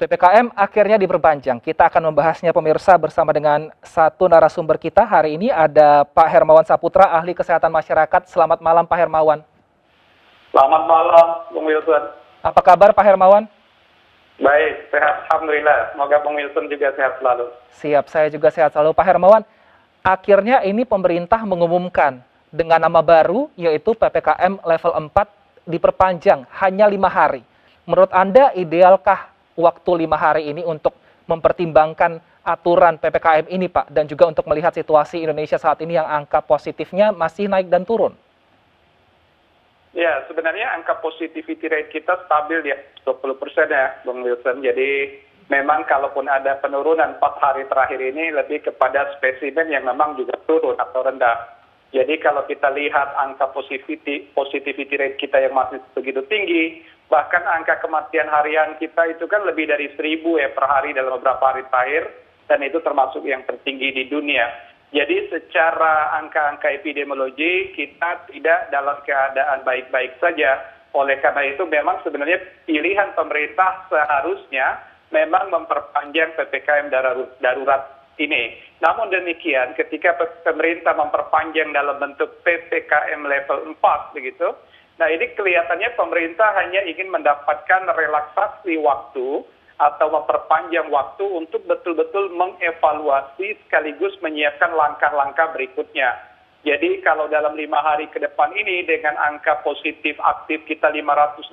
PPKM akhirnya diperpanjang. Kita akan membahasnya pemirsa bersama dengan satu narasumber kita. Hari ini ada Pak Hermawan Saputra, Ahli Kesehatan Masyarakat. Selamat malam Pak Hermawan. Selamat malam, Bung Wilson. Apa kabar Pak Hermawan? Baik, sehat. Alhamdulillah. Semoga Bung Wilson juga sehat selalu. Siap, saya juga sehat selalu. Pak Hermawan, akhirnya ini pemerintah mengumumkan dengan nama baru, yaitu PPKM level 4 diperpanjang hanya 5 hari. Menurut Anda, idealkah waktu 5 hari ini untuk mempertimbangkan aturan PPKM ini, Pak, dan juga untuk melihat situasi Indonesia saat ini yang angka positifnya masih naik dan turun? Ya, sebenarnya angka positivity rate kita stabil ya, 20% ya, Bung Wilson. Jadi memang kalaupun ada penurunan 4 hari terakhir ini lebih kepada spesimen yang memang juga turun atau rendah. Jadi kalau kita lihat angka positivity rate kita yang masih begitu tinggi, bahkan angka kematian harian kita itu kan lebih dari 1.000 ya per hari dalam beberapa hari terakhir, dan itu termasuk yang tertinggi di dunia. Jadi secara angka-angka epidemiologi kita tidak dalam keadaan baik-baik saja. Oleh karena itu memang sebenarnya pilihan pemerintah seharusnya memang memperpanjang PPKM darurat ini. Namun demikian ketika pemerintah memperpanjang dalam bentuk PPKM level 4 begitu, nah ini kelihatannya pemerintah hanya ingin mendapatkan relaksasi waktu atau memperpanjang waktu untuk betul-betul mengevaluasi sekaligus menyiapkan langkah-langkah berikutnya. Jadi kalau dalam 5 hari ke depan ini dengan angka positif aktif kita 550.000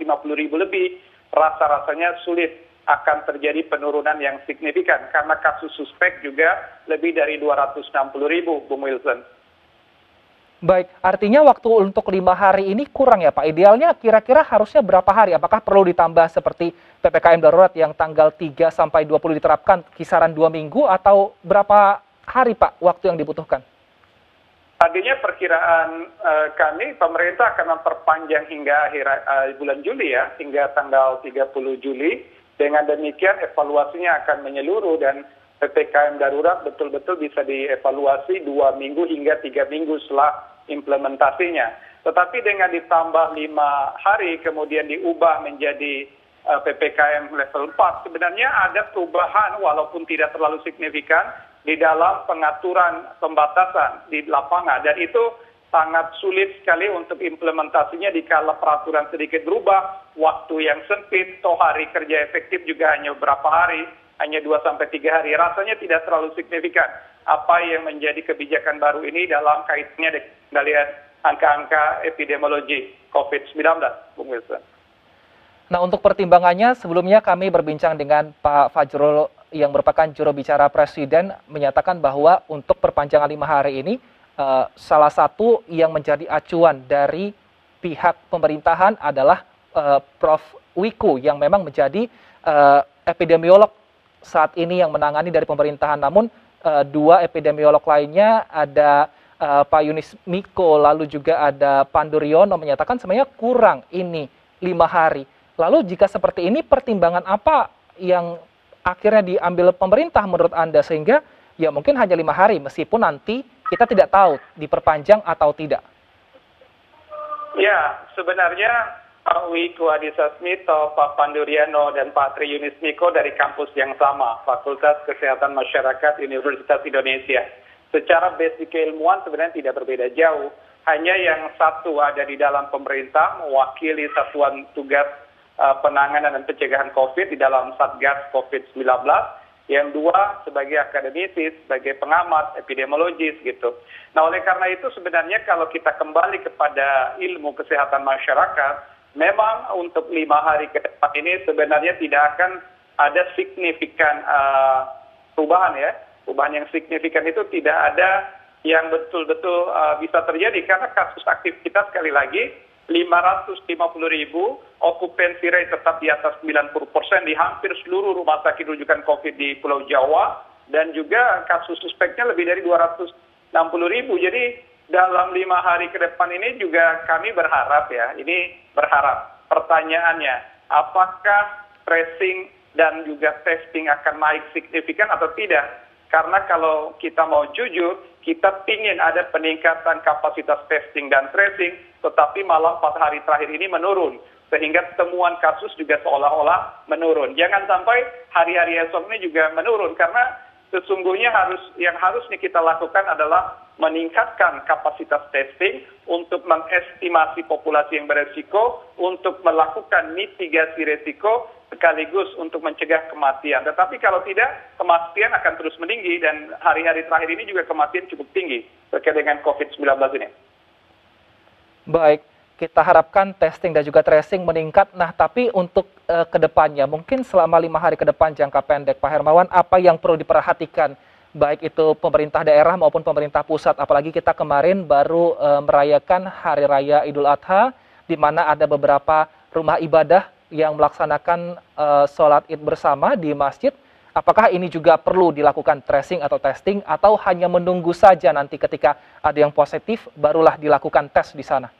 lebih, rasa-rasanya sulit akan terjadi penurunan yang signifikan karena kasus suspek juga lebih dari 260.000, Bung Wilson. Baik, artinya waktu untuk 5 hari ini kurang ya Pak. Idealnya kira-kira harusnya berapa hari? Apakah perlu ditambah seperti PPKM darurat yang tanggal 3 sampai 20 diterapkan kisaran 2 minggu atau berapa hari Pak waktu yang dibutuhkan? Tadinya perkiraan kami pemerintah akan memperpanjang hingga akhir bulan Juli ya, hingga tanggal 30 Juli. Dengan demikian evaluasinya akan menyeluruh dan PPKM darurat betul-betul bisa dievaluasi 2 minggu hingga 3 minggu setelah implementasinya. Tetapi dengan ditambah 5 hari kemudian diubah menjadi PPKM level 4, sebenarnya ada perubahan walaupun tidak terlalu signifikan di dalam pengaturan pembatasan di lapangan, dan itu sangat sulit sekali untuk implementasinya dikala peraturan sedikit berubah, waktu yang sempit, toh hari kerja efektif juga hanya beberapa hari, hanya 2-3 hari, rasanya tidak terlalu signifikan. Apa yang menjadi kebijakan baru ini dalam kaitannya dengan pengendalian angka-angka epidemiologi COVID-19, Bung Wilson. Nah, untuk pertimbangannya sebelumnya kami berbincang dengan Pak Fajrul yang merupakan juru bicara Presiden menyatakan bahwa untuk perpanjangan 5 hari ini salah satu yang menjadi acuan dari pihak pemerintahan adalah Prof. Wiku yang memang menjadi epidemiolog saat ini yang menangani dari pemerintahan. Namun 2 epidemiolog lainnya ada Pak Yunis Miko lalu juga ada Pandu Riono menyatakan sebenarnya kurang ini 5 hari. Lalu jika seperti ini pertimbangan apa yang akhirnya diambil pemerintah menurut Anda sehingga ya mungkin hanya 5 hari meskipun nanti kita tidak tahu diperpanjang atau tidak? Ya, sebenarnya Pak Wiku Adhisa Smito, Pak Pandu Riono, dan Pak Tri Yunis Miko dari kampus yang sama, Fakultas Kesehatan Masyarakat Universitas Indonesia. Secara basic keilmuan sebenarnya tidak berbeda jauh. Hanya yang satu ada di dalam pemerintah, mewakili Satuan Tugas Penanganan dan Pencegahan COVID di dalam Satgas COVID-19. Yang 2 sebagai akademisi, sebagai pengamat epidemiologis gitu. Nah, oleh karena itu sebenarnya kalau kita kembali kepada ilmu kesehatan masyarakat, memang untuk 5 hari ke depan ini sebenarnya tidak akan ada signifikan perubahan ya. Perubahan yang signifikan itu tidak ada yang betul-betul bisa terjadi karena kasus aktif kita sekali lagi 550.000, okupansi rate tetap di atas 90% di hampir seluruh rumah sakit rujukan COVID di Pulau Jawa, dan juga kasus suspeknya lebih dari 260.000. Jadi dalam 5 hari ke depan ini juga kami berharap ya, ini berharap pertanyaannya apakah tracing dan juga testing akan naik signifikan atau tidak. Karena kalau kita mau jujur, kita ingin ada peningkatan kapasitas testing dan tracing, tetapi malah 4 hari terakhir ini menurun. Sehingga temuan kasus juga seolah-olah menurun. Jangan sampai hari-hari esok ini juga menurun, karena sesungguhnya yang harusnya kita lakukan adalah meningkatkan kapasitas testing untuk mengestimasi populasi yang beresiko, untuk melakukan mitigasi resiko, sekaligus untuk mencegah kematian. Tetapi kalau tidak, kematian akan terus meninggi, dan hari-hari terakhir ini juga kematian cukup tinggi terkait dengan COVID-19 ini. Baik, kita harapkan testing dan juga tracing meningkat. Nah, tapi untuk kedepannya, mungkin selama 5 hari ke depan jangka pendek, Pak Hermawan, apa yang perlu diperhatikan? Baik itu pemerintah daerah maupun pemerintah pusat. Apalagi kita kemarin baru merayakan Hari Raya Idul Adha, di mana ada beberapa rumah ibadah yang melaksanakan sholat id bersama di masjid. Apakah ini juga perlu dilakukan tracing atau testing, atau hanya menunggu saja nanti ketika ada yang positif, barulah dilakukan tes di sana?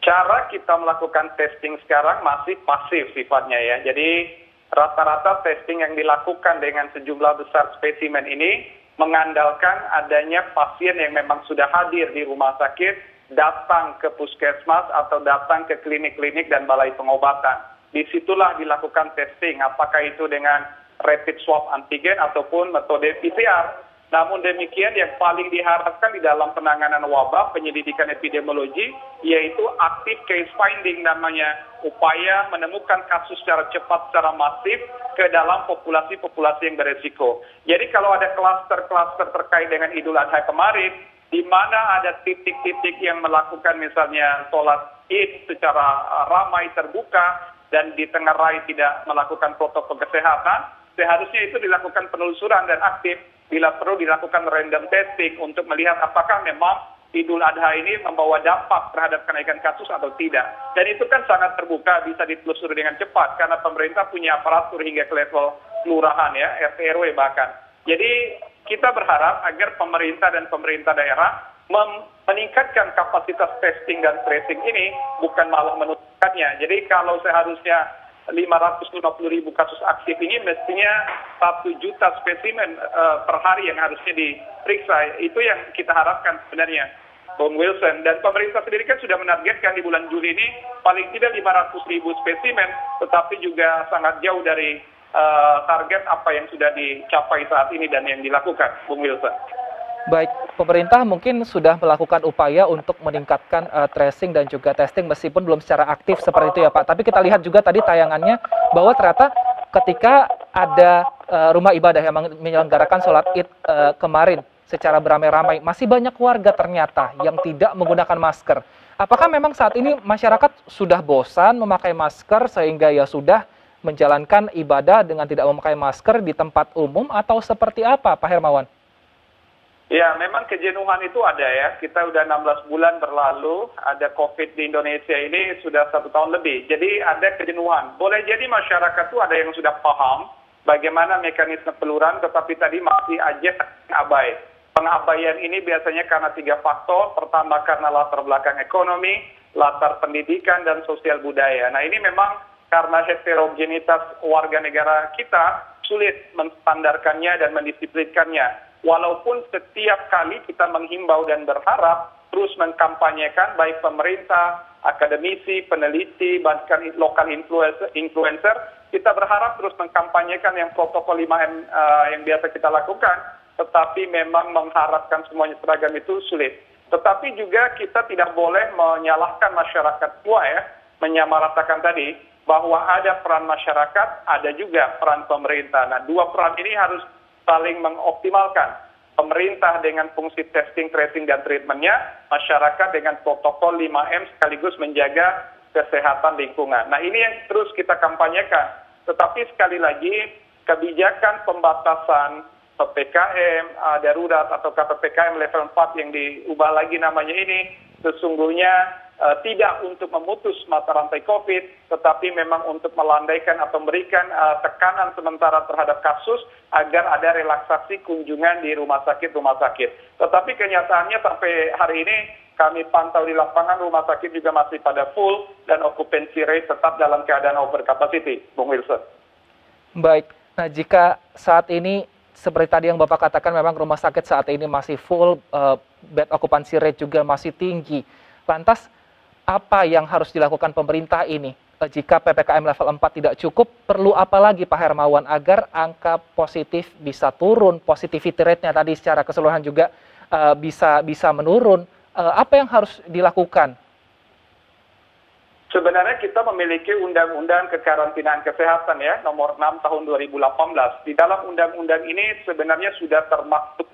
Cara kita melakukan testing sekarang masih pasif sifatnya ya. Jadi rata-rata testing yang dilakukan dengan sejumlah besar spesimen ini mengandalkan adanya pasien yang memang sudah hadir di rumah sakit, datang ke puskesmas atau datang ke klinik-klinik dan balai pengobatan. Disitulah dilakukan testing, apakah itu dengan rapid swab antigen ataupun metode PCR. Namun demikian, yang paling diharapkan di dalam penanganan wabah, penyelidikan epidemiologi, yaitu active case finding namanya, upaya menemukan kasus secara cepat, secara masif ke dalam populasi-populasi yang beresiko. Jadi kalau ada klaster-klaster terkait dengan Idul Adha kemarin, di mana ada titik-titik yang melakukan misalnya sholat id secara ramai terbuka dan ditengarai tidak melakukan protokol kesehatan, seharusnya itu dilakukan penelusuran dan aktif, bila perlu dilakukan random testing untuk melihat apakah memang Idul Adha ini membawa dampak terhadap kenaikan kasus atau tidak. Dan itu kan sangat terbuka, bisa ditelusuri dengan cepat, karena pemerintah punya aparatur hingga ke level kelurahan ya, RT RW bahkan. Jadi kita berharap agar pemerintah dan pemerintah daerah meningkatkan kapasitas testing dan tracing ini, bukan malah menurunkannya. Jadi kalau seharusnya 550.000 kasus aktif ini, mestinya 1 juta spesimen per hari yang harusnya diperiksa. Itu yang kita harapkan sebenarnya, Bung Wilson. Dan pemerintah sendiri kan sudah menargetkan di bulan Juli ini paling tidak 500.000 spesimen, tetapi juga sangat jauh dari target apa yang sudah dicapai saat ini dan yang dilakukan, Bung Wilson. Baik, pemerintah mungkin sudah melakukan upaya untuk meningkatkan tracing dan juga testing meskipun belum secara aktif seperti itu ya Pak. Tapi kita lihat juga tadi tayangannya bahwa ternyata ketika ada rumah ibadah yang menyelenggarakan sholat id kemarin secara beramai-ramai, masih banyak warga ternyata yang tidak menggunakan masker. Apakah memang saat ini masyarakat sudah bosan memakai masker sehingga ya sudah menjalankan ibadah dengan tidak memakai masker di tempat umum, atau seperti apa Pak Hermawan? Ya, memang kejenuhan itu ada ya. Kita udah 16 bulan berlalu, ada COVID di Indonesia ini sudah 1 tahun lebih. Jadi ada kejenuhan. Boleh jadi masyarakat itu ada yang sudah paham bagaimana mekanisme peluran, tetapi tadi masih aja abai. Pengabaian ini biasanya karena 3 faktor. Pertama karena latar belakang ekonomi, latar pendidikan, dan sosial budaya. Nah ini memang karena heterogenitas warga negara kita sulit menstandarkannya dan mendisiplinkannya. Walaupun setiap kali kita menghimbau dan berharap terus mengkampanyekan, baik pemerintah, akademisi, peneliti, bahkan lokal influencer, kita berharap terus mengkampanyekan yang protokol 5M yang biasa kita lakukan, tetapi memang mengharapkan semuanya seragam itu sulit. Tetapi juga kita tidak boleh menyalahkan masyarakat tua ya, menyamaratakan tadi, bahwa ada peran masyarakat, ada juga peran pemerintah. Nah, 2 peran ini harus saling mengoptimalkan. Pemerintah dengan fungsi testing, tracing, dan treatmentnya, masyarakat dengan protokol 5M sekaligus menjaga kesehatan lingkungan. Nah ini yang terus kita kampanyekan. Tetapi sekali lagi, kebijakan pembatasan PPKM darurat atau PPKM level 4 yang diubah lagi namanya ini, sesungguhnya tidak untuk memutus mata rantai COVID, tetapi memang untuk melandaikan atau memberikan tekanan sementara terhadap kasus agar ada relaksasi kunjungan di rumah sakit. Tetapi kenyataannya sampai hari ini kami pantau di lapangan, rumah sakit juga masih pada full dan occupancy rate tetap dalam keadaan over capacity, Bung Wilson. Baik. Nah, jika saat ini seperti tadi yang Bapak katakan memang rumah sakit saat ini masih full, bed occupancy rate juga masih tinggi. Lantas apa yang harus dilakukan pemerintah ini? Jika PPKM level 4 tidak cukup, perlu apa lagi Pak Hermawan agar angka positif bisa turun, positivity rate-nya tadi secara keseluruhan juga bisa menurun. Apa yang harus dilakukan? Sebenarnya kita memiliki Undang-Undang Kekarantinaan Kesehatan ya, nomor 6 tahun 2018. Di dalam undang-undang ini sebenarnya sudah termasuk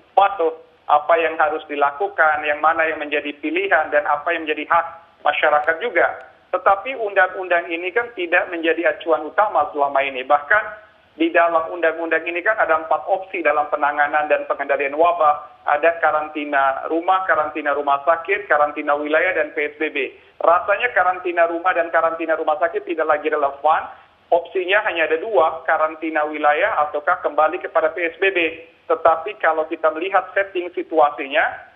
apa yang harus dilakukan, yang mana yang menjadi pilihan, dan apa yang menjadi hak masyarakat juga. Tetapi undang-undang ini kan tidak menjadi acuan utama selama ini. Bahkan di dalam undang-undang ini kan ada 4 opsi dalam penanganan dan pengendalian wabah. Ada karantina rumah sakit, karantina wilayah, dan PSBB. Rasanya karantina rumah dan karantina rumah sakit tidak lagi relevan. Opsinya hanya ada 2, karantina wilayah ataukah kembali kepada PSBB. Tetapi kalau kita melihat setting situasinya,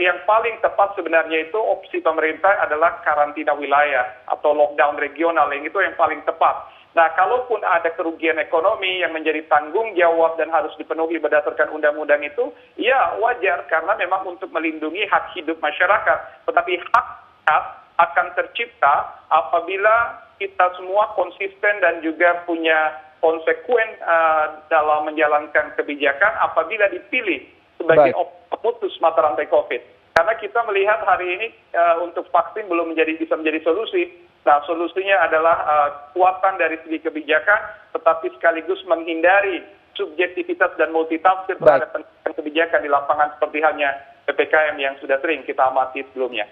yang paling tepat sebenarnya itu opsi pemerintah adalah karantina wilayah atau lockdown regional, yang itu yang paling tepat. Nah, kalaupun ada kerugian ekonomi yang menjadi tanggung jawab dan harus dipenuhi berdasarkan undang-undang itu, ya wajar karena memang untuk melindungi hak hidup masyarakat. Tetapi hak akan tercipta apabila kita semua konsisten dan juga punya konsekuen dalam menjalankan kebijakan apabila dipilih sebagai pemutus mata rantai COVID. Karena kita melihat hari ini untuk vaksin belum bisa menjadi solusi. Nah, solusinya adalah kekuatan dari segi kebijakan, tetapi sekaligus menghindari subjektivitas dan multitafsir terhadap kebijakan di lapangan seperti halnya PPKM yang sudah sering kita amati sebelumnya.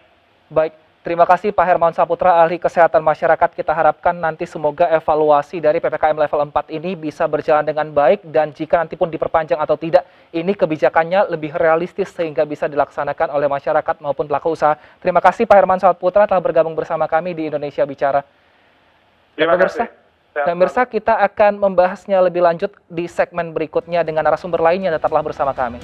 Baik, terima kasih Pak Hermawan Saputra, ahli kesehatan masyarakat. Kita harapkan nanti semoga evaluasi dari PPKM level 4 ini bisa berjalan dengan baik, dan jika nanti pun diperpanjang atau tidak, ini kebijakannya lebih realistis sehingga bisa dilaksanakan oleh masyarakat maupun pelaku usaha. Terima kasih Pak Hermawan Saputra telah bergabung bersama kami di Indonesia Bicara. Terima kasih. Pemirsa, kita akan membahasnya lebih lanjut di segmen berikutnya dengan narasumber lainnya. Tetaplah bersama kami.